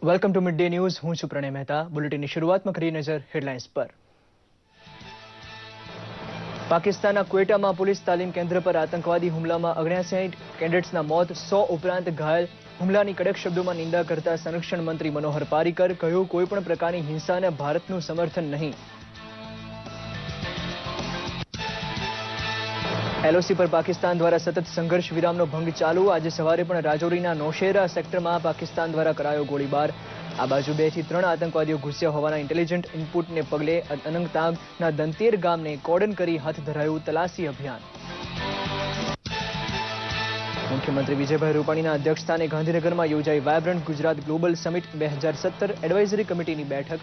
Welcome to mid day news. હું છું પ્રણય મહેતા. બુલેટિનની શરૂઆતમાં કરી નજર હેડલાઇન્સ પર. પાકિસ્તાનના ક્વેટામાં પોલીસ તાલીમ કેન્દ્ર પર આતંકવાદી હુમલામાં 59 કેડેટ્સના મોત, 100 ઉપરાંત ઘાયલ. હુમલાની કડક શબ્દોમાં નિંદા કરતા સંરક્ષણ મંત્રી મનોહર પારીકર કહ્યું, કોઈપણ પ્રકારની હિંસાને ભારતનું સમર્થન નહીં. એલઓસી પર પાકિસ્તાન દ્વારા સતત સંઘર્ષ વિરામનો ભંગ ચાલુ. આજે સવારે પણ રાજૌરીના નૌશેરા સેક્ટરમાં પાકિસ્તાન દ્વારા કરાયો ગોળીબાર. આ બાજુ 2 થી 3 આતંકવાદીઓ ઘૂસ્યા હોવાના ઇન્ટેલિજન્ટ ઇનપુટને પગલે અનંતનાગના દંતેર ગામને કોર્ડન કરી હાથ ધરાયું તલાશી અભિયાન. મુખ્યમંત્રી વિજયભાઈ રૂપાણીના અધ્યક્ષસ્થાને ગાંધીનગરમાં યોજાઈ vibrant Gujarat global summit 2017 advisory કમિટીની બેઠક.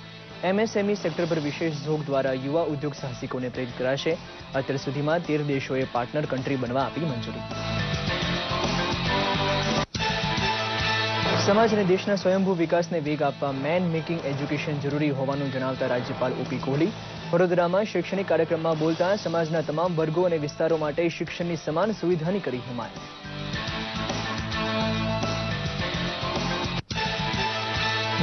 એમએસએમઈ સેક્ટર પર વિશેષ ઝોક દ્વારા યુવા ઉદ્યોગ સાહસિકોને પ્રેરિત કરાશે. અત્યાર સુધીમાં 13 દેશોએ પાર્ટનર કન્ટ્રી બનવા આપી મંજૂરી. સમાજ અને દેશના સ્વયંભૂ વિકાસને વેગ આપવા મેન મેકિંગ એજ્યુકેશન જરૂરી હોવાનું જણાવતા રાજ્યપાલ ઓપી કોહલી વડોદરામાં શૈક્ષણિક કાર્યક્રમમાં બોલતા સમાજના તમામ વર્ગો અને વિસ્તારો માટે શિક્ષણની સમાન સુવિધાની કરી હિમાયત.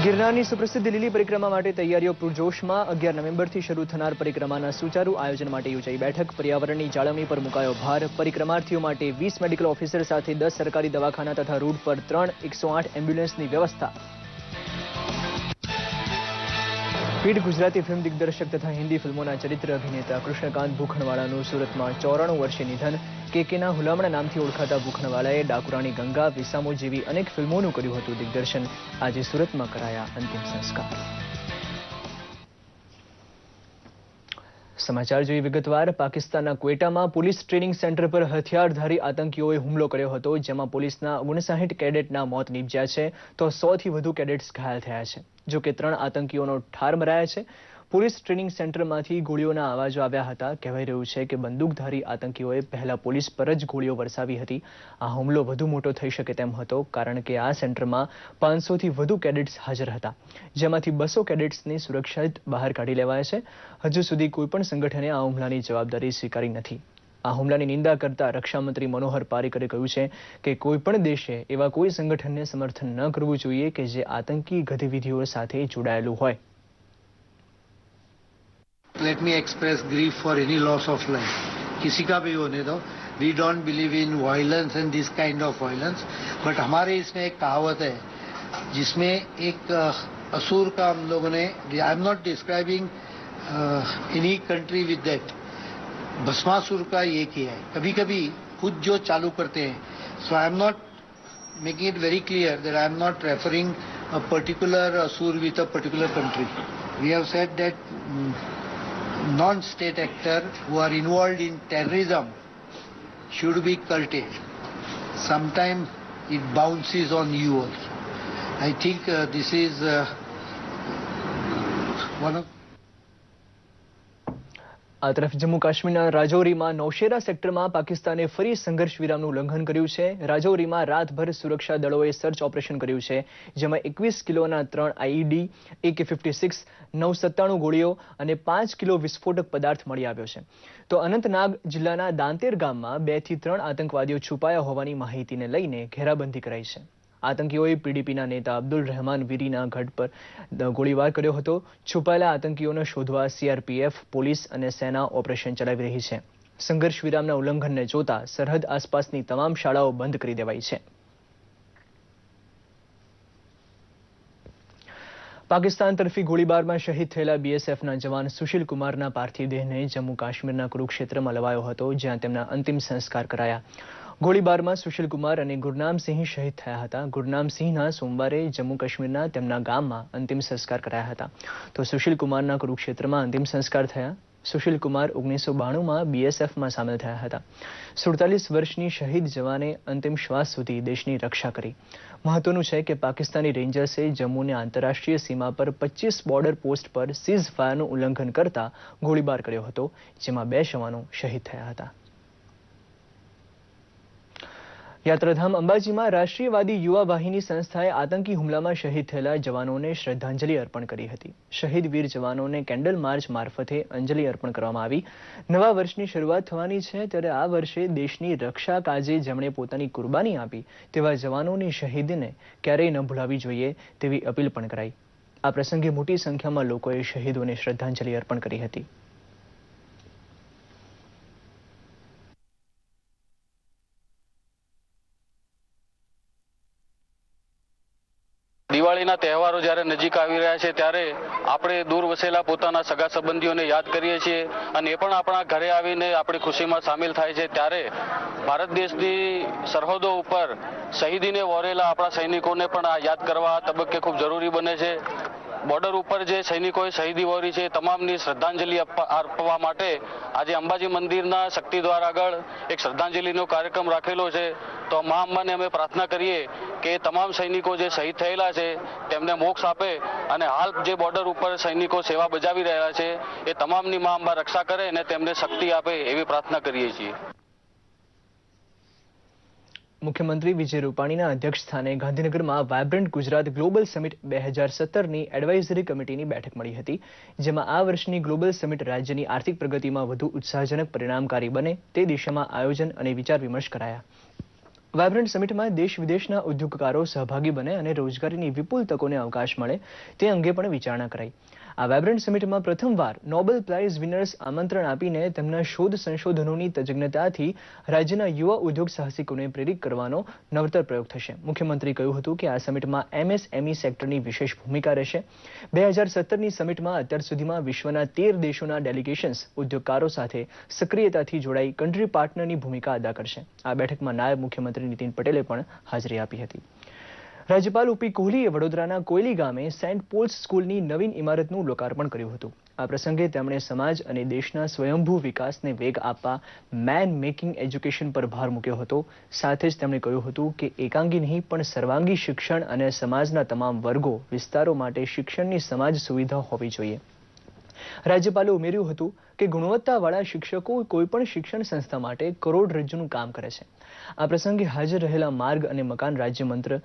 ગિરનારની સુપ્રસિદ્ધ લીલી પરિક્રમા માટે તૈયારીઓ પૂરજોશમાં. 11 નવેમ્બરથી શરૂ થનાર પરિક્રમાના સુચારુ આયોજન માટે યોજાઈ બેઠક. પર્યાવરણની જાળવણી પર મુકાયો ભાર. પરિક્રમાર્થીઓ માટે 20 મેડિકલ ઓફિસર સાથે 10 સરકારી દવાખાના તથા રૂટ પર 3 108 એમ્બ્યુલન્સની વ્યવસ્થા. પીઢ ગુજરાતી ફિલ્મ દિગ્દર્શક તથા હિન્દી ફિલ્મોના ચરિત્ર અભિનેતા કૃષ્ણકાંત ભૂખણવાળાનું સુરતમાં 94 વર્ષે નિધન. કેકેના હુલામણા નામથી ઓળખાતા ભૂખણવાળાએ ડાકુરાણી ગંગા, વિસામો જેવી અનેક ફિલ્મોનું કર્યું હતું દિગ્દર્શન. આજે સુરતમાં કરાયા અંતિમ સંસ્કાર. સમાચાર જોઈએ વિગતવાર. પાકિસ્તાનના ક્વેટામાં પોલીસ ટ્રેનિંગ સેન્ટર પર હથિયારધારી આતંકીઓએ હુમલો કર્યો હતો, જેમાં પોલીસના 59 કેડેટના મોત નીપજ્યા છે તો 100 થી વધુ કેડેટ્સ ઘાયલ થયા છે. જો કે 3 આતંકીઓનો ઠાર મરાયા છે. પોલીસ ટ્રેનિંગ સેન્ટરમાંથી ગોળીઓના અવાજો આવ્યા હતા. કહેવાઈ રહ્યું છે કે બંદૂકધારી આતંકીઓએ પહેલા પોલીસ પર જ ગોળીઓ વરસાવી હતી. આ હુમલો વધુ મોટો થઈ શકે તેમ હતો, કારણ કે આ સેન્ટરમાં 500 થી વધુ કેડેટ્સ હાજર હતા, જેમાંથી 200 કેડેટ્સને સુરક્ષિત બહાર કાઢી લેવાયા છે. હજુ સુધી કોઈપણ સંગઠને આ હુમલાની જવાબદારી સ્વીકારી નથી. આ હુમલાની નિંદા કરતા રક્ષામંત્રી મનોહર પારીકરે કહ્યું છે કે કોઈપણ દેશે એવા કોઈ સંગઠનને સમર્થન ન કરવું જોઈએ કે જે આતંકી ગતિવિધિઓ સાથે જોડાયેલું હોય. Let me express grief for any loss of life. किसी का भी होने दो. We don't believe in violence and this kind of violence. But हमारे इसमें एक कहावत है जिसमें एक असुर का हम लोगों ने, I am not describing any country with that. Bhasmasur का ये किया है. कभी कभी खुद जो चालू करते हैं. So I am not making it very clear that I am not referring a particular asur with a particular country. We have said that non-state actor who are involved in terrorism should be curtailed. Sometimes it bounces on you also. I think this is one of. આ તરફ જમ્મુ કાશ્મીરના રાજૌરીમાં નૌશેરા સેક્ટરમાં પાકિસ્તાને ફરી સંઘર્ષ વિરામનું ઉલ્લંઘન કર્યું છે. રાજૌરીમાં રાતભર સુરક્ષા દળોએ સર્ચ ઓપરેશન કર્યું છે, જેમાં 21 કિલોના 3 આઈઈડી, AK-56, 997 ગોળીઓ અને 5 કિલો વિસ્ફોટક પદાર્થ મળી આવ્યો છે. તો અનંતનાગ જિલ્લાના દાંતેર ગામમાં 2 થી 3 આતંકવાદીઓ છુપાયા હોવાની માહિતીને લઈને ઘેરાબંધી કરાઈ છે. આતંકીઓએ પીડીપીના નેતા અબ્દુલ રહેમાન વીરીના ગઢ પર ગોળીબાર કર્યો હતો. છુપાયેલા આતંકીઓને શોધવા સીઆરપીએફ, પોલીસ અને સેના ઓપરેશન ચલાવી રહી છે. સંઘર્ષ વિરામના ઉલ્લંઘનને જોતા સરહદ આસપાસની તમામ શાળાઓ બંધ કરી દેવાઈ છે. પાકિસ્તાન તરફી ગોળીબારમાં શહીદ થયેલા બીએસએફના જવાન સુશીલ કુમારના પાર્થિવ દેહને જમ્મુ કાશ્મીરના કુરુક્ષેત્રમાં લવાયો હતો, જ્યાં તેમના અંતિમ સંસ્કાર કરાયા. ગોળીબારમાં સુશીલ કુમાર અને ગુરનામસિંહ શહીદ થયા હતા. ગુરનામસિંહના સોમવારે જમ્મુ કાશ્મીરના તેમના ગામમાં અંતિમ સંસ્કાર કરાયા હતા, તો સુશીલ કુમારના કુરુક્ષેત્રમાં અંતિમ સંસ્કાર થયા. સુશીલ કુમાર 1992માં બીએસએફમાં સામેલ થયા હતા. 47 વર્ષની શહીદ જવાને અંતિમ શ્વાસ સુધી દેશની રક્ષા કરી. મહત્વનું છે કે પાકિસ્તાની રેન્જર્સે જમ્મુની આંતરરાષ્ટ્રીય સીમા પર 25 બોર્ડર પોસ્ટ પર સીઝ ફાયરનું ઉલ્લંઘન કરતા ગોળીબાર કર્યો હતો, જેમાં 2 જવાનો શહીદ થયા હતા. યાત્રાધામ અંબાજીમાં રાષ્ટ્રીયવાદી યુવા વાહિની સંસ્થાએ આતંકી હુમલામાં શહીદ થયેલા જવાનોને શ્રદ્ધાંજલિ અર્પણ કરી હતી. શહીદ વીર જવાનોને કેન્ડલ માર્ચ મારફતે અંજલિ અર્પણ કરવામાં આવી. નવા વર્ષની શરૂઆત થવાની છે ત્યારે આ વર્ષે દેશની રક્ષા કાજે જેમણે પોતાની કુરબાની આપી તેવા જવાનોની શહીદીને ક્યારેય ન ભૂલાવી જોઈએ તેવી અપીલ પણ કરાઈ. આ પ્રસંગે મોટી સંખ્યામાં લોકોએ શહીદોને શ્રદ્ધાંજલિ અર્પણ કરી હતી. દિવાળીના તહેવારો જ્યારે નજીક આવી રહ્યા છે ત્યારે આપણે દૂર વસેલા પોતાના સગા સંબંધીઓને યાદ કરીએ છીએ અને એ પણ આપણા ઘરે આવીને આપણી ખુશીમાં સામેલ થાય છે. ત્યારે ભારત દેશની સરહદો ઉપર શહીદીને વહોરેલા આપણા સૈનિકોને પણ આ યાદ કરવા આ તબક્કે ખૂબ જરૂરી બને છે. બોર્ડર ઉપર જે સૈનિકોએ શહીદી વહોરી છે તમામની શ્રદ્ધાંજલિ આપવા માટે આજે અંબાજી મંદિરના શક્તિ દ્વાર આગળ એક શ્રદ્ધાંજલિનો કાર્યક્રમ રાખેલો છે. તો મા અંબાને અમે પ્રાર્થના કરીએ કે તમામ સૈનિકો જે શહીદ થયેલા છે તેમને મોક્ષ આપે અને હાલ જે બોર્ડર ઉપર સૈનિકો સેવા બજાવી રહ્યા છે એ તમામની મા અંબા રક્ષા કરે અને તેમને શક્તિ આપે એવી પ્રાર્થના કરીએ છીએ. મુખ્યમંત્રી વિજય રૂપાણીના અધ્યક્ષસ્થાને ગાંધીનગરમાં વાયબ્રન્ટ ગુજરાત ગ્લોબલ સમિટ 2017ની એડવાઇઝરી કમિટીની બેઠક મળી હતી, જેમાં આ વર્ષની ગ્લોબલ સમિટ રાજ્યની આર્થિક પ્રગતિમાં વધુ ઉત્સાહજનક પરિણામકારી બને તે દિશામાં આયોજન અને વિચાર વિમર્શ કરાયા. વાયબ્રન્ટ સમિટમાં દેશ વિદેશના ઉદ્યોગકારો સહભાગી બને અને રોજગારીની વિપુલ તકોને અવકાશ મળે તે અંગે પણ વિચારણા કરાઈ. આ વાયબ્રન્ટ સમિટમાં પ્રથમવાર નોબેલ પ્રાઇઝ વિનર્સ આમંત્રણ આપીને તેમના શોધ સંશોધનોની તજજ્ઞતાથી રાજ્યના યુવા ઉદ્યોગ સાહસિકોને પ્રેરિત કરવાનો નવતર પ્રયોગ થશે. મુખ્યમંત્રીએ કહ્યું હતું કે આ સમિટમાં MSME સેક્ટરની વિશેષ ભૂમિકા રહેશે. 2017ની સમિટમાં અત્યાર સુધીમાં વિશ્વના 13 દેશોના ડેલિગેશન્સ ઉદ્યોગકારો સાથે સક્રિયતાથી જોડાઈ કન્ટ્રી પાર્ટનરની ભૂમિકા અદા કરશે. આ બેઠકમાં નાયબ મુખ્યમંત્રી નીતિન પટેલે પણ હાજરી આપી હતી. રાજ્યપાલ OP કોહલીએ વડોદરાના કોયલી ગામે સેન્ટ પોલ્સ સ્કૂલની નવીન ઇમારતનું લોકાર્પણ કર્યું હતું. આ પ્રસંગે તેમણે સમાજ અને દેશના સ્વયંભૂ વિકાસને વેગ આપવા મેન મેકિંગ એજ્યુકેશન પર ભાર મૂક્યો હતો. સાથે જ તેમણે કહ્યું હતું કે એકાંગી નહીં પણ સર્વાંગી શિક્ષણ અને સમાજના તમામ વર્ગો વિસ્તારો માટે શિક્ષણની સમાજ સુવિધા હોવી જોઈએ. રાજ્યપાલે ઉમેર્યું હતું કે ગુણવત્તાવાળા શિક્ષકો કોઈપણ શિક્ષણ સંસ્થા માટે કરોડરજ્જુનું કામ કરે છે. આ પ્રસંગે હાજર રહેલા માર્ગ અને મકાન રાજ્યમંત્રી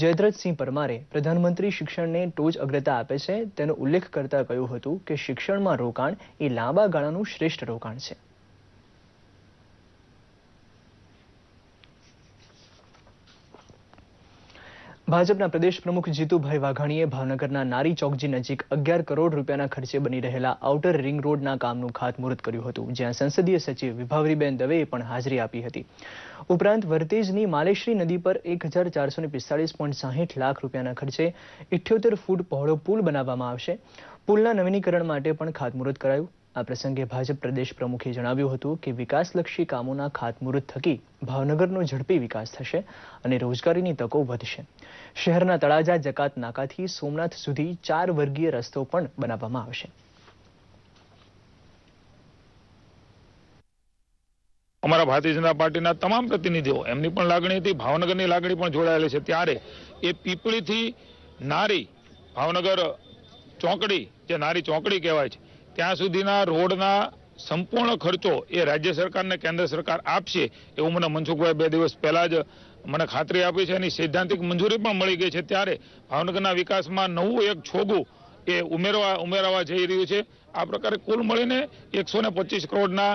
જયદ્રથસિંહ પરમારે પ્રધાનમંત્રી શિક્ષણને ટોચ અગ્રતા આપે છે તેનો ઉલ્લેખ કરતા કહ્યું હતું કે શિક્ષણમાં રોકાણ એ લાંબા ગાળાનું શ્રેષ્ઠ રોકાણ છે. ભાજપના પ્રદેશ પ્રમુખ જીતુભાઈ વાઘાણીએ ભાવનગરના નારી ચોકજી નજીક 11 કરોડ રૂપિયાના ખર્ચે બની રહેલા આઉટર રિંગ રોડના કામનું ખાતમુહૂર્ત કર્યું હતું, જ્યાં સંસદીય સચિવ વિભાવરીબેન દવેએ પણ હાજરી આપી હતી. ઉપરાંત વરતેજની માલેશ્રી નદી પર 1445.60 લાખ રૂપિયાના ખર્ચે 78 ફૂટ પહોળો પુલ બનાવવામાં આવશે. પુલના નવીનીકરણ માટે પણ ખાતમુહૂર્ત કરાયું. આ પ્રસંગે ભાજપ પ્રદેશ પ્રમુખે જણાવ્યું હતું કે વિકાસલક્ષી કામોના ખાતમુહૂર્ત થકી ભાવનગરનો ઝડપી વિકાસ થશે અને રોજગારીની તકો વધશે. શહેરના તળાજા જકાત નાકાથી સોમનાથ સુધી 4 વર્ગીય રસ્તો પણ બનાવવામાં આવશે. અમારા ભારતીય જનતા પાર્ટીના તમામ પ્રતિનિધિઓ એમની પણ લાગણી હતી, ભાવનગરની લાગણી પણ જોડાયેલી છે. ત્યારે એ પીપળીથી નારી ભાવનગર ચોકડી, જે નારી ચોકડી કહેવાય છે, ત્યાં સુધીના રોડના સંપૂર્ણ ખર્ચો એ રાજ્ય સરકારને કેન્દ્ર સરકાર આપશે એવું મને મનસુખભાઈ 2 દિવસ પહેલા જ મને ખાતરી આપી છે. એની સૈદ્ધાંતિક મંજૂરી પણ મળી ગઈ છે. ત્યારે ભાવનગરના વિકાસમાં નવું એક છોગું એ ઉમેરવા જઈ રહ્યું છે. આ પ્રકારે કુલ મળીને 125 કરોડના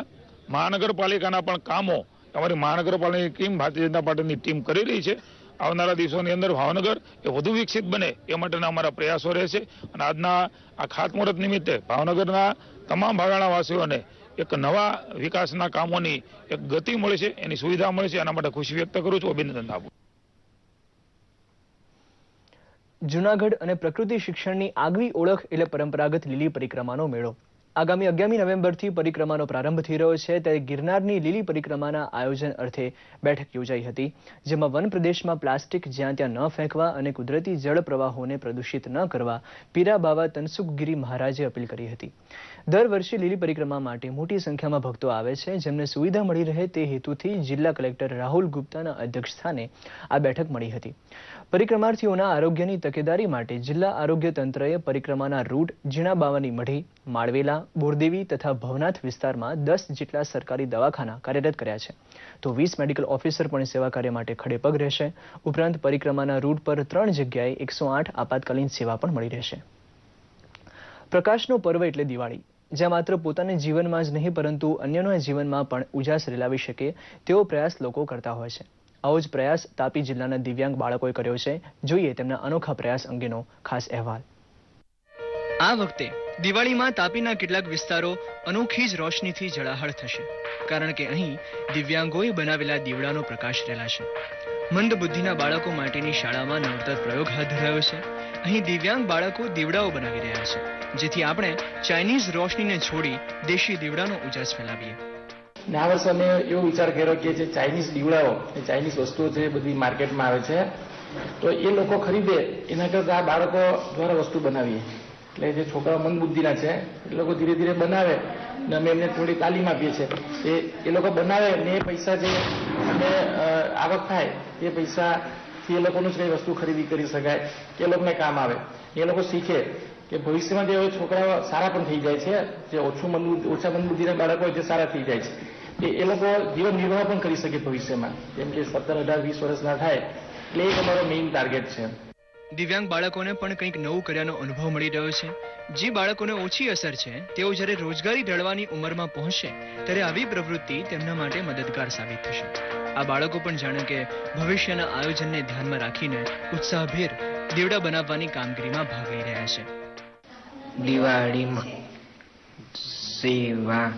મહાનગરપાલિકાના પણ કામો અમારી મહાનગરપાલિકાની ટીમ, ભારતીય જનતા પાર્ટીની ટીમ કરી રહી છે. આવનારા દિવસોની અંદર ભાવનગર એ વધુ વિકસિત બને એ માટેના અમારા પ્રયાસો રહેશે. અને આજના આ ખાતમુહૂર્ત નિમિત્તે ભાવનગરના તમામ ભાગાણાવાસીઓને એક નવા વિકાસના કામોની એક ગતિ મળે છે, એની સુવિધા મળે છે. એના માટે ખુશી વ્યક્ત કરું છું, અભિનંદન આપું. જૂનાગઢ અને પ્રકૃતિ શિક્ષણની આગવી ઓળખ એટલે પરંપરાગત લીલી પરિક્રમાનો મેળો. આગામી 11મી નવેમ્બરથી પરિક્રમાનો પ્રારંભ થઈ રહ્યો છે. ત્યારે ગિરનારની લીલી પરિક્રમાના આયોજન અર્થે બેઠક યોજાઈ હતી, જેમાં વન પ્રદેશમાં પ્લાસ્ટિક જ્યાં ત્યાં ન ફેંકવા અને કુદરતી જળ પ્રવાહોને પ્રદૂષિત ન કરવા પીરા બાવા તનસુખગીરી મહારાજે અપીલ કરી હતી. દર વર્ષે લીલી પરિક્રમા માટે મોટી સંખ્યામાં ભક્તો આવે છે, જેમને સુવિધા મળી રહે તે હેતુથી જિલ્લા કલેક્ટર રાહુલ ગુપ્તાના અધ્યક્ષસ્થાને આ બેઠક મળી હતી. પરિક્રમાર્થીઓના આરોગ્યની તકેદારી માટે જિલ્લા આરોગ્ય તંત્રએ પરિક્રમાના રૂટ જીણા બાવાની મઢી, માળવેલા, બોરદેવી તથા ભવનાથ વિસ્તારમાં 10 જેટલા સરકારી દવાખાના કાર્યરત કર્યા છે, તો 20 મેડિકલ ઓફિસર પણ સેવા કાર્ય માટે ખડેપગ રહેશે. ઉપરાંત પરિક્રમાના રૂટ પર 3 જગ્યાએ 108 આપાતકાલીન સેવા પણ મળી રહેશે. પ્રકાશનો પર્વ એટલે દિવાળી, જ્યાં માત્ર પોતાના જીવનમાં જ નહીં પરંતુ અન્યના જીવનમાં પણ ઉજાસ રેલાવી શકે તેવો પ્રયાસ લોકો કરતા હોય છે. આવો જ પ્રયાસ તાપી જિલ્લાના દિવ્યાંગ બાળકોએ કર્યો છે. જોઈએ તેમના અનોખા પ્રયાસ અંગેનો ખાસ અહેવાલ. આ વખતે દિવાળીમાં તાપીના કેટલાક વિસ્તારો અનોખી જ રોશનીથી ઝળાહળ થશે, કારણ કે અહીં દિવ્યાંગોએ બનાવેલા દીવડાનો પ્રકાશ રેલાશે. મંદ બુદ્ધિના બાળકો માટેની શાળામાં નવતર પ્રયોગ હાથ ધરાયો છે. અહીં દિવ્યાંગ બાળકો દીવડાઓ બનાવી રહ્યા છે, જેથી આપણે ચાઇનીઝ રોશનીને છોડી દેશી દીવડાનો ઉજાસ ફેલાવીએ. આ વર્ષે અમે એવો વિચાર કર્યો કે જે ચાઇનીઝ દીવડાઓ, ચાઇનીઝ વસ્તુઓ જે બધી માર્કેટમાં આવે છે, તો એ લોકો ખરીદે એના કરતાં આ બાળકો દ્વારા વસ્તુ બનાવીએ. એટલે જે છોકરાઓ મંદ બુદ્ધિના છે એ લોકો ધીરે ધીરે બનાવે અને અમે એમને થોડી તાલીમ આપીએ છીએ. એ લોકો બનાવે ને એ પૈસા જે અમે આવક થાય એ પૈસાથી એ લોકોનું જ કઈ વસ્તુ ખરીદી કરી શકાય કે એ લોકોને કામ આવે. એ લોકો શીખે કે ભવિષ્યમાં જે છોકરાઓ સારા પણ થઈ જાય છે, જે ઓછા મંદ બુદ્ધિના બાળકો જે સારા થઈ જાય છે, એ લોકો જીવન નિર્વાહ પણ કરી શકે ભવિષ્યમાં, જેમ કે 17, 18, 20 વર્ષના થાય. એટલે એ અમારો મેઇન ટાર્ગેટ છે. દિવ્યાંગ બાળકોને પણ કંઈક નવું કર્યાનો અનુભવ મળી રહ્યો છે. જે બાળકોને ઓછી અસર છે તેઓ જ્યારે રોજગારી ઢળવાની ઉંમરમાં પહોંચશે ત્યારે આવી પ્રવૃત્તિ તેમના માટે મદદગાર સાબિત થશે. આ બાળકો પણ જાણે કે ભવિષ્યના આયોજનને ધ્યાનમાં રાખીને ઉત્સાહભેર દીવડા બનાવવાની કામગીરીમાં ભાગ લઈ રહ્યા છે. દિવાળીમાં સેવા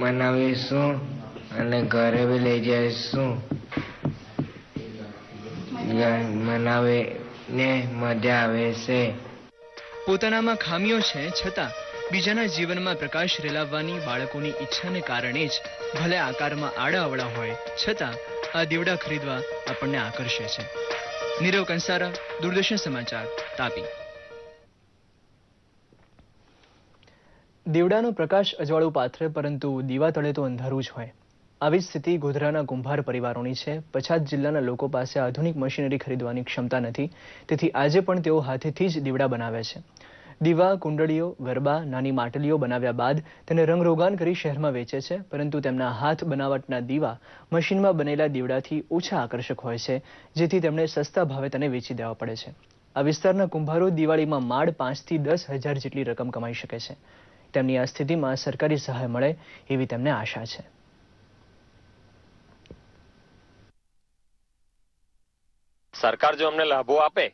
મનાવીશું અને ઘરે બી લઈ જઈશું. મનાવીને મજા આવે છે. પોતાનામાં ખામીઓ છે છતાં બીજાના જીવનમાં પ્રકાશ રેલાવવાની બાળકોની ઈચ્છાને કારણે જ ભલે આકારમાં આડાઅવળા હોય છતાં આ દીવડા ખરીદવા આપણને આકર્ષે છે. નીરવ કંસારા, દૂરદર્શન સમાચાર, તાપી. દીવડાનો પ્રકાશ અજવાળું પાથરે પરંતુ દીવા તળે તો અંધારું જ હોય. આવી જ સ્થિતિ ગોધરાના કુંભાર પરિવારોની છે. પછાત જિલ્લાના લોકો પાસે આધુનિક મશીનરી ખરીદવાની ક્ષમતા નથી, તેથી આજે પણ તેઓ હાથેથી જ દીવડા બનાવે છે. દીવા, કુંડળીઓ, ગરબા, નાની માટલીઓ બનાવ્યા બાદ તેને રંગરોગાન કરી શહેરમાં વેચે છે, પરંતુ તેમના હાથ બનાવટના દીવા મશીનમાં બનેલા દીવડાથી ઓછા આકર્ષક હોય છે, જેથી તેમણે સસ્તા ભાવે તેને વેચી દેવા પડે છે. આ વિસ્તારના કુંભારો દિવાળીમાં માંડ 5 થી 10 હજાર જેટલી રકમ કમાઈ શકે છે. તેમની આ સ્થિતિમાં સરકારી સહાય મળે એવી તેમને આશા છે. સરકાર જો અમને લાભો આપે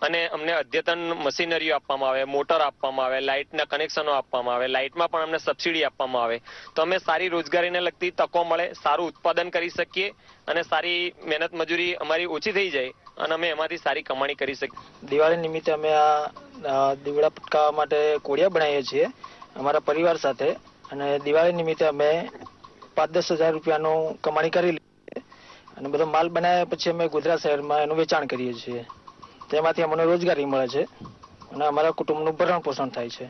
અને અમને અદ્યતન મશીનરીઓ આપવામાં આવે, મોટર આપવામાં આવે, લાઇટના કનેક્શનો આપવામાં આવે, લાઇટમાં પણ અમને સબસિડી આપવામાં આવે, તો અમે સારી રોજગારીને લગતી તકો મળે, સારું ઉત્પાદન કરી શકીએ અને સારી મહેનત મજૂરી અમારી ઓછી થઈ જાય અને અમે એમાંથી સારી કમાણી કરી શકીએ. દિવાળી નિમિત્તે અમે આ દીવડા પટકાવવા માટે કોડિયા બનાવીએ છીએ અમારા પરિવાર સાથે, અને દિવાળી નિમિત્તે અમે 5-10 હજાર રૂપિયાનું કમાણી કરી લઈએ અને બધો માલ બનાવ્યા પછી અમે ગોધરા શહેરમાં એનું વેચાણ કરીએ છીએ. તેમાંથી અમને રોજગારી મળે છે અને અમારા કુટુંબનું ભરણ પોષણ થાય છે.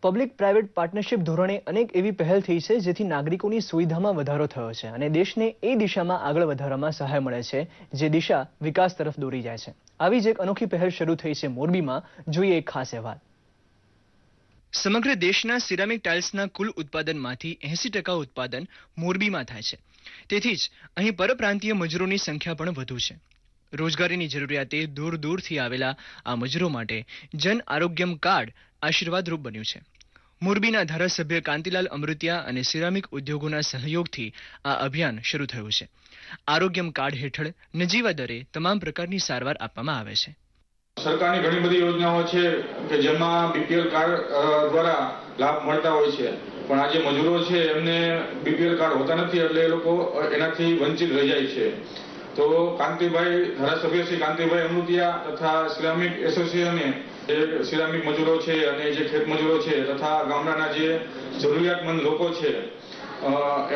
પબ્લિક પ્રાઇવેટ પાર્ટનરશિપ ધોરણે અનેક એવી પહેલ થઈ છે જેથી નાગરિકોની સુવિધામાં વધારો થયો છે અને દેશને એ દિશામાં આગળ વધારવામાં સહાય મળે છે, જે દિશા વિકાસ તરફ દોરી જાય છે. આવી જ એક અનોખી પહેલ શરૂ થઈ છે મોરબીમાં. જોઈએ એક ખાસ અહેવાલ. સમગ્ર દેશના સિરામિક ટાઇલ્સના કુલ ઉત્પાદનમાંથી 80% ઉત્પાદન મોરબીમાં થાય છે. તેથી જ અહીં પરપ્રાંતીય મજૂરોની સંખ્યા પણ વધુ છે. રોજગારીની જરૂરિયાતે દૂર દૂરથી આવેલા આ મજૂરો માટે જન આરોગ્યમ કાર્ડ આશીર્વાદરૂપ બન્યું છે. મોરબીના ધારાસભ્ય કાંતિલાલ અમૃતિયા અને સિરામિક ઉદ્યોગોના સહયોગથી આ અભિયાન શરૂ થયું છે. આરોગ્યમ કાર્ડ હેઠળ નજીવા દરે તમામ પ્રકારની સારવાર આપવામાં આવે છે. સરકારની ઘણી બધી યોજનાઓ છે કે જેમાં બીપીએલ કાર્ડ દ્વારા લાભ મળતા હોય છે, પણ આ જે મજૂરો છે એમને બીપીએલ કાર્ડ હોતા નથી, એટલે એ લોકો એનાથી વંચિત રહી જાય છે. તો કાંતિભાઈ, ધારાસભ્ય શ્રી કાંતિભાઈ અમૃતિયા તથા સિરામિક એસોસિએશને જે સિરામિક મજૂરો છે અને જે ખેત મજૂરો છે તથા ગામડાના જે જરૂરિયાતમંદ લોકો છે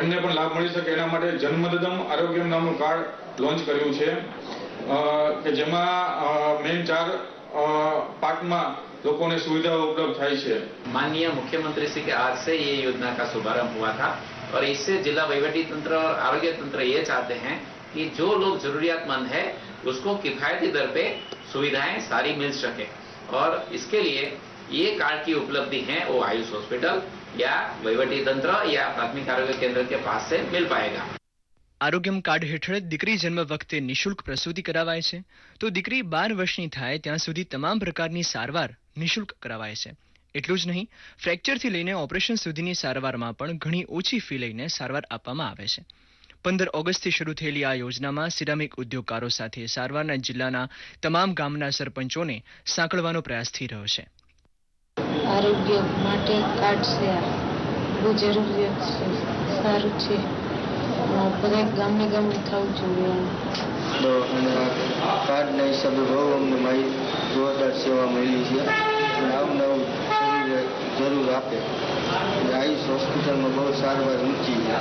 એમને પણ લાભ મળી શકે એના માટે જન્મદદમ આરોગ્યમ નામનું કાર્ડ લોન્ચ કર્યું છે કે જેમાં મેઇન 4 पार्ट में लोगों ने सुविधा उपलब्ध थाई है। माननीय मुख्यमंत्री श्री के आज से ये योजना का शुभारंभ हुआ था और इससे जिला वहीवटी तंत्र और आरोग्य तंत्र ये चाहते हैं कि जो लोग जरूरियातमंद है उसको किफायती दर पे सुविधाएं सारी मिल सके और इसके लिए ये कार्ड की उपलब्धि है वो आयुष हॉस्पिटल या वहीवटी तंत्र या प्राथमिक आरोग्य केंद्र के पास से मिल पाएगा। આરોગ્યમ કાર્ડ હેઠળ દીકરી જન્મ વખતે નિઃશુલ્ક પ્રસૂતિ કરાવાય છે, તો દીકરી 12 વર્ષની થાય ત્યાં સુધી તમામ પ્રકારની સારવાર નિઃશુલ્ક કરાવાય છે. એટલું જ નહીં, ફ્રેક્ચરથી લઈને ઓપરેશન સુધીની સારવારમાં પણ ઘણી ઓછી ફી લઈને સારવાર આપવામાં આવે છે. 15 ઓગસ્ટથી શરૂ થયેલી આ યોજનામાં સિરામિક ઉદ્યોગકારો સાથે સારવારના જિલ્લાના તમામ ગામના સરપંચોને સાંકળવાનો પ્રયાસ થઈ રહ્યો છે. આરોગ્ય માટે કાર્ડ છે, બહુ જરૂરિયાત છે, સારું છે, બધા ગામને ગામને થવું જોઈએ. કાર્ડના હિસાબે બહુ અમને મારી જોરદાર સેવા મળી છે. નવું જરૂર આપે. આયુષ હોસ્પિટલમાં બહુ સારવાર ઊંચી છે.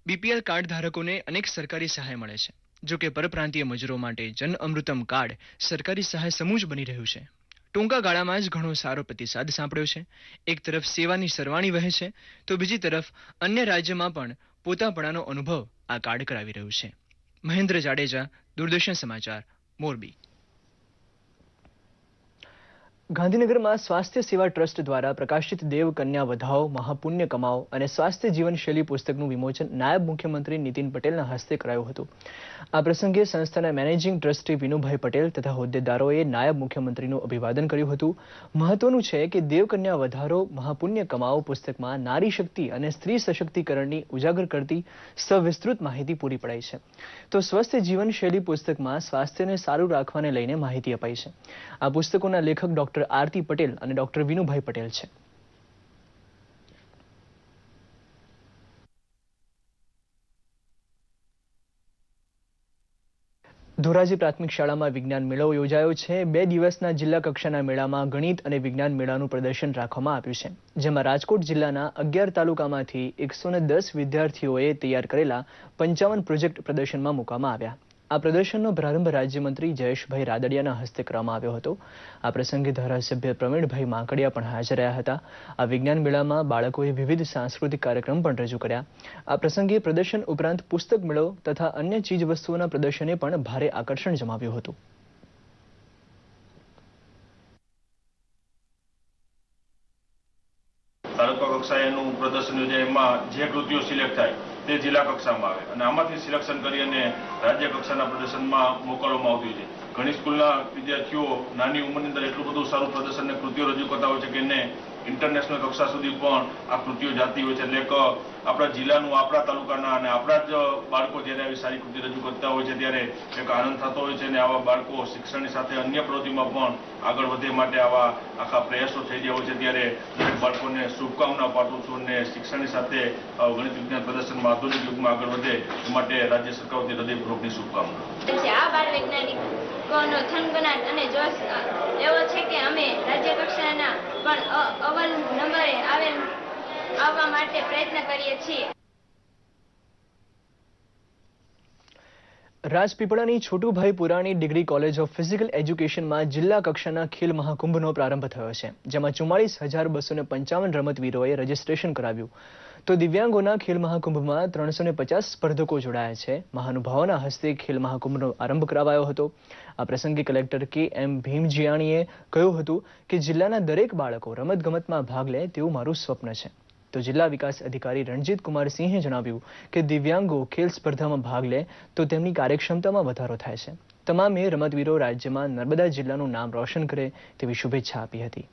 બીપીએલ કાર્ડ ધારકોને અનેક સરકારી સહાય મળે છે. જો કે પરપ્રાંતીય મજૂરો માટે જન અમૃતમ કાર્ડ સરકારી સહાય સમૂહ જ બની રહ્યું છે. ટૂંકા ગાળામાં જ ઘણો સારો પ્રતિસાદ સાંપડ્યો છે. એક તરફ સેવાની સરવાણી વહે છે, તો બીજી તરફ અન્ય રાજ્યમાં પણ પોતાપણાનો અનુભવ આ કાર્ડ કરાવી રહ્યું છે. મહેન્દ્ર જાડેજા, દૂરદર્શન સમાચાર, મોરબી. ગાંધીનગરમાં સ્વાસ્થ્ય સેવા ટ્રસ્ટ દ્વારા પ્રકાશિત દેવ કન્યા વધાઓ મહાપુણ્ય કમાઓ અને સ્વાસ્થ્ય જીવનશૈલી પુસ્તકનું વિમોચન નાયબ મુખ્યમંત્રી નીતિન પટેલના હસ્તે કરાયું હતું. આ પ્રસંગે સંસ્થાના મેનેજિંગ ટ્રસ્ટી વિનુભાઈ પટેલ તથા હોદ્દેદારોએ નાયબ મુખ્યમંત્રીનું અભિવાદન કર્યું હતું. મહત્વનું છે કે દેવ કન્યા વધારો મહાપુણ્ય કમાઓ પુસ્તકમાં નારી શક્તિ અને સ્ત્રી સશક્તિકરણની ઉજાગર કરતી સવિસ્તૃત માહિતી પૂરી પડાઈ છે. તો સ્વસ્થ જીવનશૈલી પુસ્તકમાં સ્વાસ્થ્યને સારું રાખવાને લઈને માહિતી અપાઈ છે. આ પુસ્તકોના લેખક ડોક્ટર આરતી પટેલ અને ડોક્ટર વિનુભાઈ પટેલ છે. ધોરાજી પ્રાથમિક શાળામાં વિજ્ઞાન મેળો યોજાયો છે. 2 દિવસના જિલ્લા કક્ષાના મેળામાં ગણિત અને વિજ્ઞાન મેળાનું પ્રદર્શન રાખવામાં આવ્યું છે, જેમાં રાજકોટ જિલ્લાના 11 તાલુકામાંથી 110 વિદ્યાર્થીઓએ તૈયાર કરેલા 55 પ્રોજેક્ટ પ્રદર્શનમાં મૂકવામાં આવ્યા. આ પ્રદર્શનનો પ્રારંભ રાજ્યમંત્રી જયેશભાઈ રાદડિયાના હસ્તે કરવામાં આવ્યો હતો. આ પ્રસંગે ધારાસભ્ય પ્રવીણભાઈ માંકડિયા પણ હાજર રહ્યા હતા. આ વિજ્ઞાન મેળામાં બાળકોએ વિવિધ સાંસ્કૃતિક કાર્યક્રમ પણ રજૂ કર્યા. આ પ્રસંગે પ્રદર્શન ઉપરાંત પુસ્તક મેળો તથા અન્ય ચીજ વસ્તુઓના પ્રદર્શને પણ ભારે આકર્ષણ જમાવ્યું હતું. તાલુકા કક્ષાએનું પ્રદર્શન યોજાય, એમાં જે કૃતિઓ સિલેક્ટ થાય તે જિલ્લા કક્ષામાં આવે અને આમાંથી સિલેક્શન કરી અને રાજ્ય કક્ષાના પ્રદર્શનમાં મોકલવામાં આવતી હોય છે. ઘણી સ્કૂલના વિદ્યાર્થીઓ નાની ઉંમરની અંદર એટલું બધું સારું પ્રદર્શન અને કૃતિઓ રજૂ કરતા હોય છે કે એને ઇન્ટરનેશનલ કક્ષા સુધી પણ આ કૃતિઓ જતી હોય છે. એટલે કે આપણા જિલ્લાનું, આપણા તાલુકાના અને આપણા જ બાળકો જ્યારે આવી સારી કૃતિ રજૂ કરતા હોય છે ત્યારે એક આનંદ થતો હોય છે અને આવા બાળકો શિક્ષણની સાથે અન્ય પ્રવૃત્તિમાં પણ આગળ વધે માટે આવા આખા પ્રયાસો થઈ રહ્યા હોય છે. ત્યારે દરેક બાળકોને શુભકામના પાઠવું છું અને શિક્ષણની સાથે ગણિત વિજ્ઞાન પ્રદર્શનમાં આધુનિક યુગમાં આગળ વધે એ માટે રાજ્ય સરકાર વતી હૃદયપૂર્વકની શુભકામના. આ બાળ વૈજ્ઞાનિકોનો થનગનાટ અને જોશ એવો છે કે અમે રાજ્ય કક્ષાના પણ અવ્વલ નંબરે આવવા માટે પ્રયત્ન કરીએ છીએ. રાજપીપળાની Chhotubhai Purani degree college of physical એજ્યુકેશનમાં જિલ્લા કક્ષાના ખેલ મહાકુંભનો પ્રારંભ થયો છે, જેમાં 44,255 રમતવીરોએ રજીસ્ટ્રેશન કરાવ્યું. તો દિવ્યાંગોના ખેલ મહાકુંભમાં 350 સ્પર્ધકો જોડાયા છે. મહાનુભાવોના હસ્તે ખેલ મહાકુંભનો આરંભ કરાવાયો હતો. આ પ્રસંગે કલેક્ટર કે.એમ. ભીમજીયાણીએ કહ્યું હતું કે જિલ્લાના દરેક બાળકો રમતગમતમાં ભાગ લે તેવું મારું સ્વપ્ન છે. તો જિલ્લા વિકાસ અધિકારી રણજીત કુમાર સિંહે જણાવ્યું કે દિવ્યાંગો ખેલ સ્પર્ધામાં ભાગ લે તો તેમની કાર્યક્ષમતામાં વધારો થાય છે. તમામે રમતવીરો રાજ્યમાં નર્મદા જિલ્લાનું નામ રોશન કરે તેવી શુભેચ્છા આપી હતી.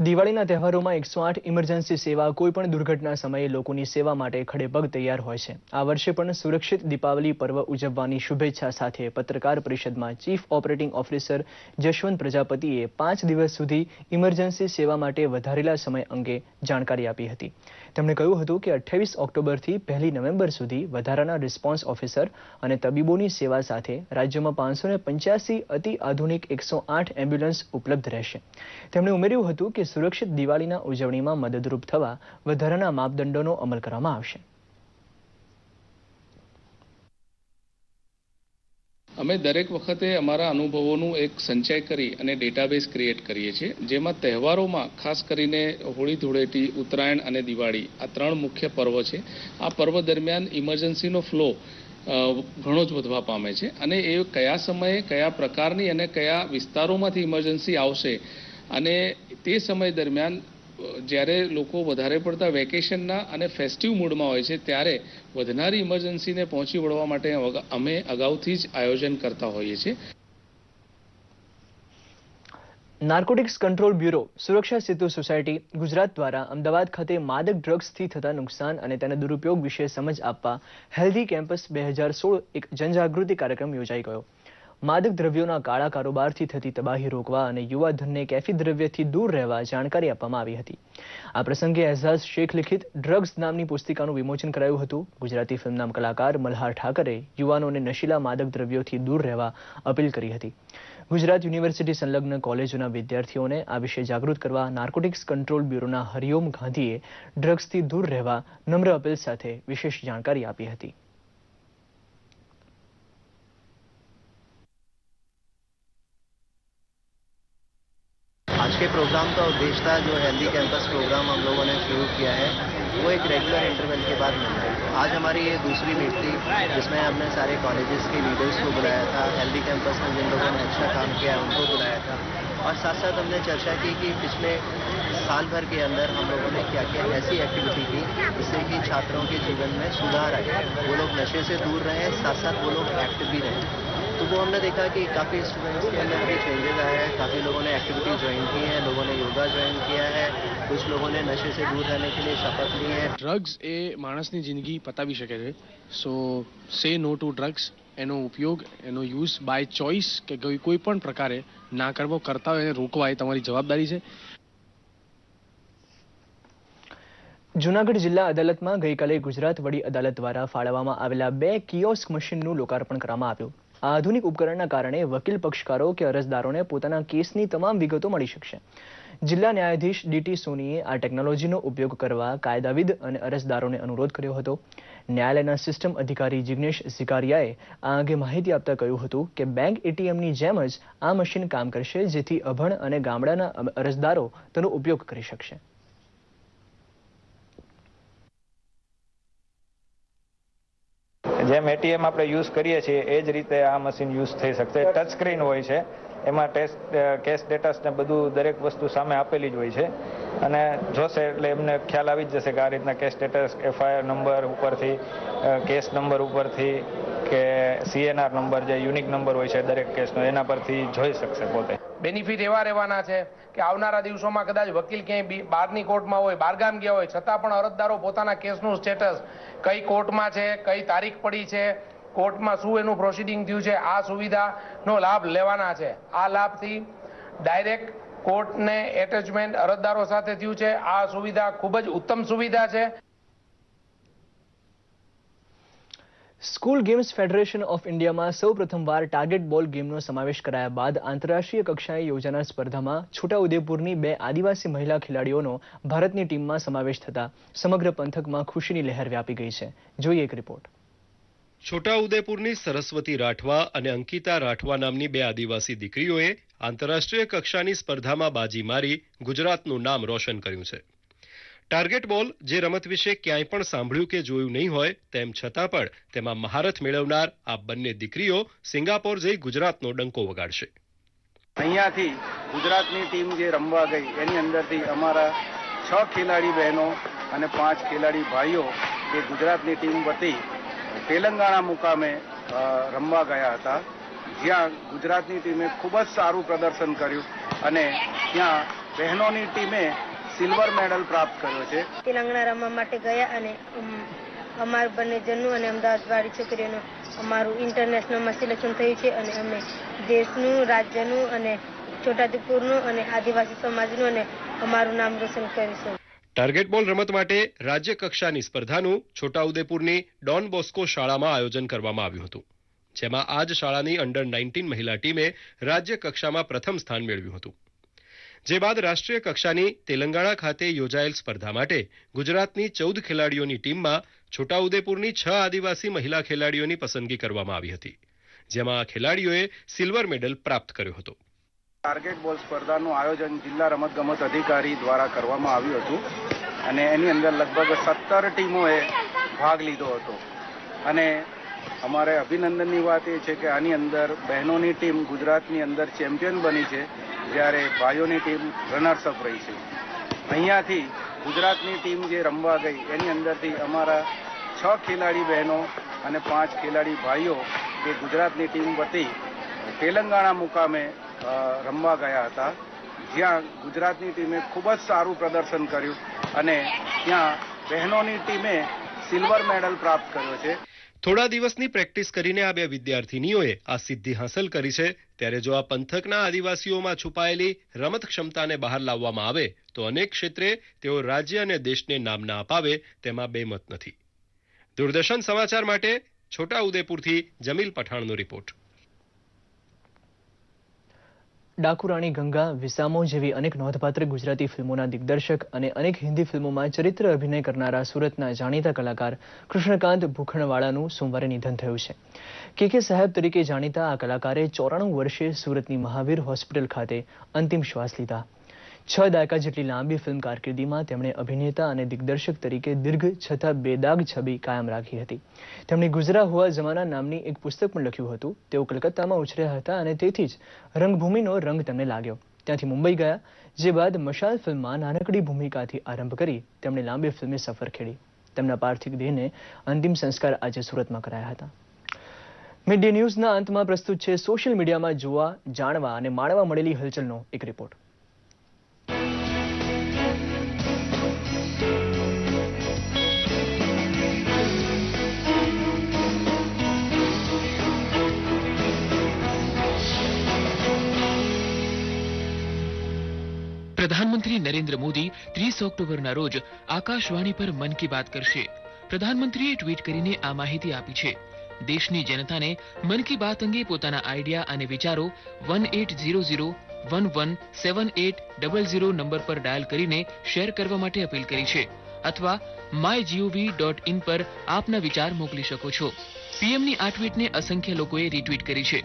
દિવાળીના તહેવારોમાં 108 ઇમરજન્સી સેવા કોઈપણ દુર્ઘટના સમયે લોકોની સેવા માટે ખડેપગ તૈયાર હોય છે. આ વર્ષે પણ સુરક્ષિત દીપાવલી પર્વ ઉજવવાની શુભેચ્છા સાથે પત્રકાર પરિષદમાં ચીફ ઓપરેટિંગ ઓફિસર જશવંત પ્રજાપતિએ 5 દિવસ સુધી ઇમરજન્સી સેવા માટે વધારેલા સમય અંગે જાણકારી આપી હતી. તેમણે કહ્યું હતું કે 28 ઓક્ટોબરથી 1 નવેમ્બર સુધી વધારાના રિસ્પોન્સ ઓફિસર અને તબીબોની સેવા સાથે રાજ્યમાં 585 અતિ આધુનિક 108 એમ્બ્યુલન્સ ઉપલબ્ધ રહેશે. તેમણે ઉમેર્યું હતું કે સુરક્ષિત દિવાળીના ઉજવણીમાં મદદરૂપ થવા વધારાના માપદંડોનો અમલ કરવામાં આવશે. અમે દરેક વખતે અમારા અનુભવોનું એક સંચય કરી અને ડેટાબેઝ ક્રિએટ કરીએ છીએ, જેમાં તહેવારોમાં ખાસ કરીને હોળી ધૂળેટી, ઉત્તરાયણ અને દિવાળી આ 3 મુખ્ય પર્વ છે. આ પર્વ દરમિયાન ઇમરજન્સીનો ફ્લો ઘણો જ વધવા પામે છે અને એ કયા સમયે કયા પ્રકારની અને કયા વિસ્તારોમાંથી ઇમરજન્સી આવશે અને તે સમય દરમિયાન જ્યારે લોકો વધારે પડતા વેકેશનના અને ફેસ્ટિવ મૂડમાં હોય છે ત્યારે વધનારી ઇમરજન્સીને પહોંચી વળવા માટે અમે અગાઉથી જ આયોજન કરતા હોઈએ છીએ. નાર્કોટિક્સ કંટ્રોલ બ્યુરો, સુરક્ષા સેતુ સોસાયટી ગુજરાત દ્વારા અમદાવાદ ખાતે માદક ડ્રગ્સથી થતા નુકસાન અને તેના દુરુપયોગ વિશે સમજ આપવા હેલ્ધી કેમ્પસ 2016 એક જનજાગૃતિ કાર્યક્રમ યોજાઈ ગયો. માદક દ્રવ્યોના કાળા કારોબારથી થતી તબાહી રોકવા અને યુવાધનને કેફી દ્રવ્યથી દૂર રહેવા જાણકારી આપવામાં આવી હતી. આ પ્રસંગે એઝાઝ શેખ લિખિત ડ્રગ્સ નામની પુસ્તિકાનું વિમોચન કરાયું હતું. ગુજરાતી ફિલ્મના કલાકાર મલ્હાર ઠાકરે યુવાનોને નશીલા માદક દ્રવ્યોથી દૂર રહેવા અપીલ કરી હતી. ગુજરાત યુનિવર્સિટી સંલગ્ન કોલેજોના વિદ્યાર્થીઓને આ વિશે જાગૃત કરવા નાર્કોટિક્સ કંટ્રોલ બ્યુરોના હરિઓમ ગાંધીએ ડ્રગ્સથી દૂર રહેવા નમ્ર અપીલ સાથે વિશેષ જાણકારી આપી હતી. आज के प्रोग्राम का उद्देश्य था, जो हेल्दी कैंपस प्रोग्राम हम लोगों ने शुरू किया है, वो एक रेगुलर इंटरवल के बाद मिल रहा है. आज हमारी ये दूसरी मीट थी, जिसमें हमने सारे कॉलेजेस के लीडर्स को बुलाया था, हेल्दी कैंपस में जिन लोगों ने अच्छा काम किया है उनको बुलाया था और साथ साथ हमने चर्चा की कि पिछले साल भर के अंदर हम लोगों ने क्या क्या ऐसी एक्टिविटी की जिससे कि छात्रों के जीवन में सुधार आए, वो लोग नशे से दूर रहें, साथ साथ वो लोग एक्टिव भी रहें. तो वो हमने देखा कि काफ़ी स्टूडेंट्स के अंदर भी चेंजेस आए हैं. काफ़ी लोगों ने एक्टिविटी ज्वाइन की है, लोगों ने योगा ज्वाइन किया है, कुछ लोगों ने नशे से दूर रहने के लिए शपथ ली है. ડ્રગ્સ એ માણસની જિંદગી પતાવી શકે છે. સો સે નો ટુ ડ્રગ્સ. એનો ઉપયોગ, એનો યુઝ બાય ચોઇસ કે કોઈ પણ પ્રકારે ના કરવો, કરતા હોય એને રોકવા એ તમારી જવાબદારી છે. જૂનાગઢ જિલ્લા અદાલતમાં ગઈકાલે ગુજરાત વડી અદાલત દ્વારા ફાળવવામાં આવેલા 2 કિયોસ્ક મશીનનું લોકાર્પણ કરવામાં આવ્યું. આ આધુનિક ઉપકરણના કારણે વકીલ પક્ષકારો કે અરજદારોને પોતાના કેસની તમામ વિગતો મળી શકશે. જિલ્લા ન્યાયાધીશ ડીટી સોનીએ આ ટેકનોલોજીનો ઉપયોગ કરવા કાયદાવિદ અને અરજદારોને અનુરોધ કર્યો હતો. ન્યાયાલયના સિસ્ટમ અધિકારી જિગ્નેશ ઝિકારિયાએ આ અંગે માહિતી આપતા કહ્યું હતું કે બેંક એટીએમની જેમ જ આ મશીન કામ કરશે, જેથી અભણ અને ગામડાના અરજદારો તેનો ઉપયોગ કરી શકશે. જેમ એટીએમ આપણે યુઝ કરીએ છીએ એ જ રીતે આ મશીન યુઝ થઈ શકશે. ટચ સ્ક્રીન હોય છે, એમાં કેશ ડેટાસ ને બધું દરેક વસ્તુ સામે આપેલી જ હોય છે અને જોશે એટલે એમને ખ્યાલ આવી જ જશે કે આ રીતના કેશ સ્ટેટસ, એફઆઈઆર નંબર ઉપરથી, કેસ નંબર ઉપરથી કે સીએનઆર નંબર જે યુનિક નંબર હોય છે દરેક કેસનો, એના પરથી જોઈ શકશે પોતે. બેનિફિટ એવા રહેવાના છે કે આવનારા દિવસોમાં કદાચ વકીલ ક્યાંય બહારની કોર્ટમાં હોય, બહારગામ ગયા હોય, છતાં પણ અરજદારો પોતાના કેસનું સ્ટેટસ, કઈ કોર્ટમાં છે, કઈ તારીખ પડી છે, કોર્ટમાં શું એનું પ્રોસિડિંગ થયું છે, આ સુવિધાનો લાભ લેવાના છે. આ લાભથી ડાયરેક્ટ કોર્ટને એટેચમેન્ટ અરજદારો સાથે થયું છે. આ સુવિધા ખૂબ જ ઉત્તમ સુવિધા છે. સ્કૂલ ગેમ્સ ફેડરેશન ઓફ ઇન્ડિયામાં સૌ પ્રથમવાર ટાર્ગેટ બોલ ગેમનો સમાવેશ કરાયા બાદ આંતરરાષ્ટ્રીય કક્ષાએ યોજાનાર સ્પર્ધામાં છોટાઉદેપુરની 2 આદિવાસી મહિલા ખેલાડીઓનો ભારતની ટીમમાં સમાવેશ થતા સમગ્ર પંથકમાં ખુશીની લહેર વ્યાપી ગઈ છે. જોઈએ એક રિપોર્ટ. છોટાઉદેપુરની સરસ્વતી રાઠવા અને અંકિતા રાઠવા નામની 2 આદિવાસી દીકરીઓએ આંતરરાષ્ટ્રીય કક્ષાની સ્પર્ધામાં બાજી મારી ગુજરાતનું નામ રોશન કર્યું છે. ટાર્ગેટ બોલ જે રમત વિશે ક્યાંય પણ સાંભળ્યું કે જોયું નહીં હોય, તેમ છતાં પણ તેમાં મહારથ મેળવનાર આ બંને દીકરીઓ સિંગાપોર જઈ ગુજરાતનો ડંકો વગાડશે. અહીંયાથી ગુજરાતની ટીમ જે રમવા ગઈ એની અંદરથી અમારા 6 ખેલાડી બહેનો અને 5 ખેલાડી ભાઈઓ જે ગુજરાતની ટીમ વતી તેલંગાણા મુકામે રમવા ગયા હતા, જ્યાં ગુજરાતની ટીમે ખૂબ જ સારું પ્રદર્શન કર્યું અને ત્યાં બહેનોની ટીમે સિલ્વર મેડલ પ્રાપ્ત કર્યો છે. તેલંગાણા રમવા માટે ગયા અને અમારું બંને જણનું અને અમદાવાદવાળી છોકરીઓનું અમારું ઇન્ટરનેશનલમાં સિલેક્શન થયું છે અને અમે દેશનું, રાજ્યનું અને છોટાઉદેપુરનું અને આદિવાસી સમાજનું અને અમારું નામ રોશન કરીશું. ટાર્ગેટ બોલ રમત માટે રાજ્ય કક્ષાની સ્પર્ધાનું છોટાઉદેપુરની ડોન બોસ્કો શાળામાં આયોજન કરવામાં આવ્યું હતું, જેમાં આ જ શાળાની અંડર 19 મહિલા ટીમે રાજ્ય કક્ષામાં પ્રથમ સ્થાન મેળવ્યું હતું. જે બાદ રાષ્ટ્રીય કક્ષાની તેલંગાણા ખાતે યોજાયેલ સ્પર્ધા માટે ગુજરાતની 14 ખેલાડીઓની ટીમમાં છોટાઉદેપુરની 6 આદિવાસી મહિલા ખેલાડીઓની પસંદગી કરવામાં આવી હતી, જેમાં આ ખેલાડીઓએ સિલ્વર મેડલ પ્રાપ્ત કર્યો હતો. ટાર્ગેટ બોલ સ્પર્ધાનું આયોજન જિલ્લા રમતગમત અધિકારી દ્વારા કરવામાં આવ્યું હતું અને એની અંદર લગભગ 17 ટીમોએ ભાગ લીધો હતો. અને અમારે અભિનંદનની વાત એ છે કે આની અંદર બહેનોની ટીમ ગુજરાતની અંદર ચેમ્પિયન બની છે, જ્યારે ભાઈઓની ટીમ રનર્સઅપ રહી છે. અહીંયાથી ગુજરાતની ટીમ જે રમવા ગઈ એની અંદરથી અમારા 6 ખેલાડી બહેનો અને 5 ખેલાડી ભાઈઓ જે ગુજરાતની ટીમ વતી તેલંગાણા મુકામે રમવા ગયા હતા, જ્યાં ગુજરાતની ટીમે ખૂબ જ સારું પ્રદર્શન કર્યું અને ત્યાં બહેનોની ટીમે સિલ્વર મેડલ પ્રાપ્ત કર્યો છે. થોડા દિવસની પ્રેક્ટિસ કરીને આ બે વિદ્યાર્થીનીઓએ આ સિદ્ધિ હાંસલ કરી છે. ત્યારે જો આ પંથકના આદિવાસીઓમાં છુપાયેલી રમત ક્ષમતાને બહાર લાવવામાં આવે તો અનેક ક્ષેત્રે તેઓ રાજ્ય અને દેશને નામના અપાવે તેમાં બેમત નથી. દૂરદર્શન સમાચાર માટે છોટા ઉદેપુરથી જમીલ પઠાણનો રિપોર્ટ. ડાકુરાણી ગંગા, વિસામો જેવી અનેક નોંધપાત્ર ગુજરાતી ફિલ્મોના દિગ્દર્શક અને અનેક હિન્દી ફિલ્મોમાં ચરિત્ર અભિનય કરનારા સુરતના જાણીતા કલાકાર કૃષ્ણકાંત ભૂખણવાળાનું સોમવારે નિધન થયું છે. કે સાહેબ તરીકે જાણીતા આ કલાકારે 94 વર્ષે સુરતની મહાવીર હોસ્પિટલ ખાતે અંતિમ શ્વાસ લીધા. 6 દાયકા જેટલી લાંબી ફિલ્મ કારકિર્દીમાં તેમણે અભિનેતા અને દિગ્દર્શક તરીકે દીર્ઘ છતાં બેદાગ છબી કાયમ રાખી હતી. તેમણે ગુજરા હુઆ જમાના નામની એક પુસ્તક પણ લખ્યું હતું. તેઓ કલકત્તામાં ઉછર્યા હતા અને તેથી જ રંગભૂમિનો રંગ તેમને લાગ્યો. ત્યાંથી મુંબઈ ગયા, જે બાદ મશાલ ફિલ્મમાં નાનકડી ભૂમિકાથી આરંભ કરી તેમણે લાંબી ફિલ્મી સફર ખેડી. તેમના પાર્થિવ દેહને અંતિમ સંસ્કાર આજે સુરતમાં કરાયા હતા. મીડિયા ન્યૂઝના અંતમાં પ્રસ્તુત છે સોશિયલ મીડિયામાં જોવા, જાણવા અને માણવા મળેલી હલચલનો એક રિપોર્ટ. प्रधानमंत्री नरेंद्र मोदी 30 ऑक्टोबરના રોજ આકાશવાણી પર મન કી બાત કરશે. પ્રધાનમંત્રીએ ટ્વીટ કરીને આ માહિતી આપી છે. દેશની જનતાને મન કી બાત અંગે પોતાના આઈડિયા અને વિચારો 1800117800 નંબર પર ડાયલ કરીને શેર કરવા માટે અપીલ કરી છે અથવા mygov.in પર આપના વિચાર મોકલી શકો છો. પીએમની આ ટ્વીટને અસંખ્ય લોકોએ રીટ્વીટ કરી છે.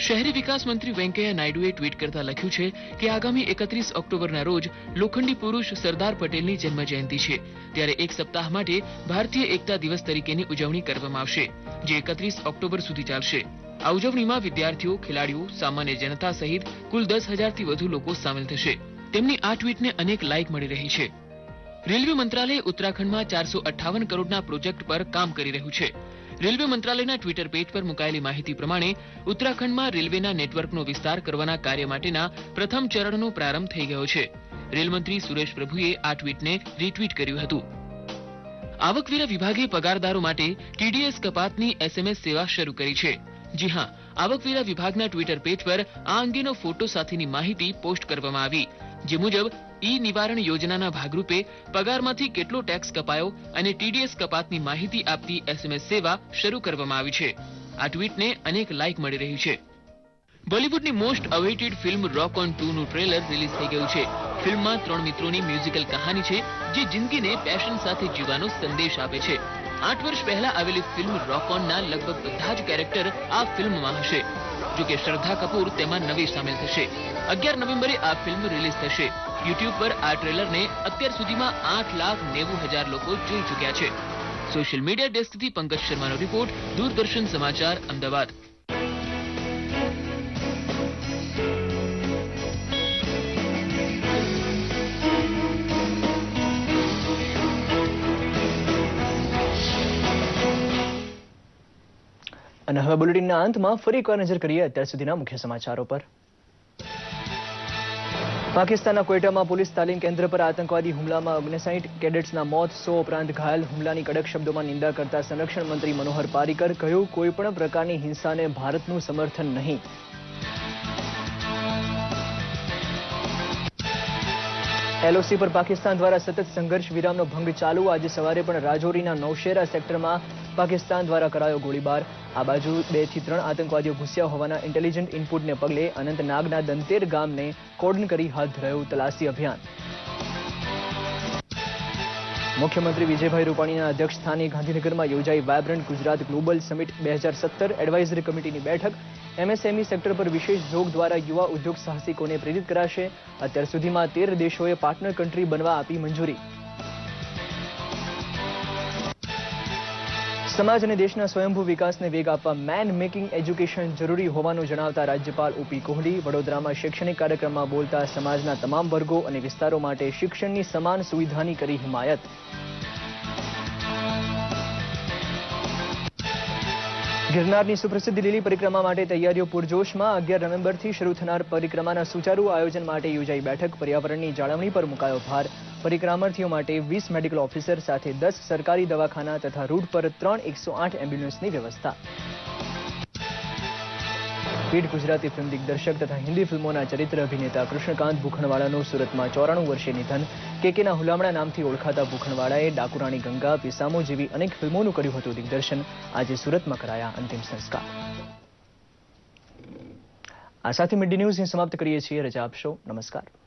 શહેરી વિકાસ મંત્રી વેંકૈયા નાયડુએ ટ્વીટ કરતા લખ્યું છે કે આગામી 31 ઓક્ટોબરના રોજ લોખંડી પુરુષ સરદાર પટેલની જન્મજયંતિ છે. ત્યારે એક સપ્તાહ માટે ભારતીય એકતા દિવસ તરીકેની ઉજવણી કરવામાં આવશે, જે 31 ઓક્ટોબર સુધી ચાલશે. આ ઉજવણીમાં વિદ્યાર્થીઓ, ખેલાડીઓ, સામાન્ય જનતા સહિત કુલ 10,000થી વધુ લોકો સામેલ થશે. તેમની આ ટ્વીટને અનેક લાઇક મળી રહી છે. રેલવે મંત્રાલય ઉત્તરાખંડમાં 458 કરોડના પ્રોજેક્ટ પર કામ કરી રહ્યું છે. રેલવે મંત્રાલયના ટ્વિટર પેજ પર મુકાયેલી માહિતી પ્રમાણે ઉત્તરાખંડમાં રેલવેના નેટવર્કનો વિસ્તાર કરવાના કાર્ય માટેના પ્રથમ ચરણનો પ્રારંભ થઈ ગયો છે. રેલમંત્રી સુરેશ પ્રભુએ આ ટ્વીટને રીટ્વીટ કર્યું હતું. આવકવેરા વિભાગે પગારદારો માટે ટીડીએસ કપાતની SMS સેવા શરૂ કરી છે. જી હા, આવકવેરા વિભાગના ટ્વિટર પેજ પર આ અંગેનો ફોટો સાથેની માહિતી પોસ્ટ કરવામાં આવી, જે મુજબ ઈ નિવારણ યોજનાના ભાગરૂપે પગારમાંથી કેટલો ટેક્સ કપાયો અને ટીડીએસ કપાતની માહિતી આપતી SMS સેવા શરૂ કરવામાં આવી છે. આ ટ્વીટને અનેક લાઇક મળી રહી છે. બોલિવૂડની most awaited film Rock On 2નું ટ્રેલર રિલીઝ થઈ ગયું છે. ફિલ્મમાં 3 મિત્રોની મ્યુઝિકલ કહાની છે, જે જિંદગીને પેશન સાથે જીવવાનો સંદેશ આપે છે. 8 વર્ષ પહેલા આવેલી ફિલ્મ રોક ઓનના લગભગ બધા જ કેરેક્ટર આ ફિલ્મમાં હશે. જો કે શ્રદ્ધા કપૂર તેમાં નવી સામેલ થશે. 11 નવેમ્બરે આ ફિલ્મ રિલીઝ થશે. યુટ્યુબ પર આ ટ્રેલરને અત્યાર સુધીમાં 8,90,000 લોકો જોઈ ચૂક્યા છે. સોશિયલ મીડિયા ડેસ્કથી પંકજ શર્માનો રિપોર્ટ, દૂરદર્શન સમાચાર, અમદાવાદ. અને હવે બુલેટિનના અંતમાં ફરી એકવાર નજર કરીએ અત્યાર સુધીના મુખ્ય સમાચારો પર. પાકિસ્તાનના ક્વેટામાં પોલીસ તાલીમ કેન્દ્ર પર આતંકવાદી હુમલામાં 59 કેડેટ્સના મોત, 100 ઉપરાંત ઘાયલ. હુમલાની કડક શબ્દોમાં નિંદા કરતા સંરક્ષણ મંત્રી મનોહર પારીકર કહ્યું, કોઈ પણ પ્રકારની હિંસાને ભારતનું સમર્થન નહીં. એલઓસી પર પાકિસ્તાન દ્વારા સતત સંઘર્ષ વિરામનો ભંગ ચાલુ. આજે સવારે પણ રાજૌરીના નૌશેરા સેક્ટરમાં પાકિસ્તાન દ્વારા કરાયો ગોળીબાર. આ બાજુ 2 થી 3 આતંકવાદીઓ ઘૂસ્યા હોવાના ઇન્ટેલિજન્ટ ઇનપુટને પગલે અનંતનાગના દંતેર ગામને કોર્ડન કરી હાથ ધરાયું તલાશી અભિયાન. મુખ્યમંત્રી વિજયભાઈ રૂપાણીના અધ્યક્ષસ્થાને ગાંધીનગરમાં યોજાઈ vibrant Gujarat global summit 2017 advisory કમિટીની બેઠક. MSME સેક્ટર પર વિશેષ ઝોક દ્વારા યુવા ઉદ્યોગ સાહસિકોને પ્રેરિત કરાશે. અત્યાર સુધીમાં 13 દેશોએ પાર્ટનર કન્ટ્રી બનવા આપી મંજૂરી. સમાજ અને દેશના સ્વયંભૂ વિકાસને વેગ આપવા મેન મેકિંગ એજ્યુકેશન જરૂરી હોવાનું જણાવતા રાજ્યપાલ OP કોહલી વડોદરામાં શૈક્ષણિક કાર્યક્રમમાં બોલતા સમાજના તમામ વર્ગો અને વિસ્તારો માટે શિક્ષણની સમાન સુવિધાની કરી હિમાયત. ગિરનારની સુપ્રસિદ્ધ લીલી પરિક્રમા માટે તૈયારીઓ પૂરજોશમાં. 11 નવેમ્બરથી શરૂ થનાર પરિક્રમાના સુચારુ આયોજન માટે યોજાઈ બેઠક. પર્યાવરણની જાળવણી પર મુકાયો ભાર. પરિક્રમાર્થીઓ માટે 20 મેડિકલ ઓફિસર સાથે 10 સરકારી દવાખાના તથા રૂટ પર 3 108 એમ્બ્યુલન્સની વ્યવસ્થા. પીઢ ગુજરાતી ફિલ્મ દિગ્દર્શક તથા હિન્દી ફિલ્મોના ચરિત્ર અભિનેતા કૃષ્ણકાંત ભૂખણવાળાનું સુરતમાં 94 વર્ષે નિધન. કેકેના હુલામણા નામથી ઓળખાતા ભૂખણવાળાએ ડાકુરાણી ગંગા, પિસામો જેવી અનેક ફિલ્મોનું કર્યું હતું દિગ્દર્શન. આજે સુરતમાં કરાયા અંતિમ સંસ્કાર. આ સાથે મિડ ડે ન્યૂઝને સમાપ્ત કરીએ છીએ. રજા આપશો. નમસ્કાર.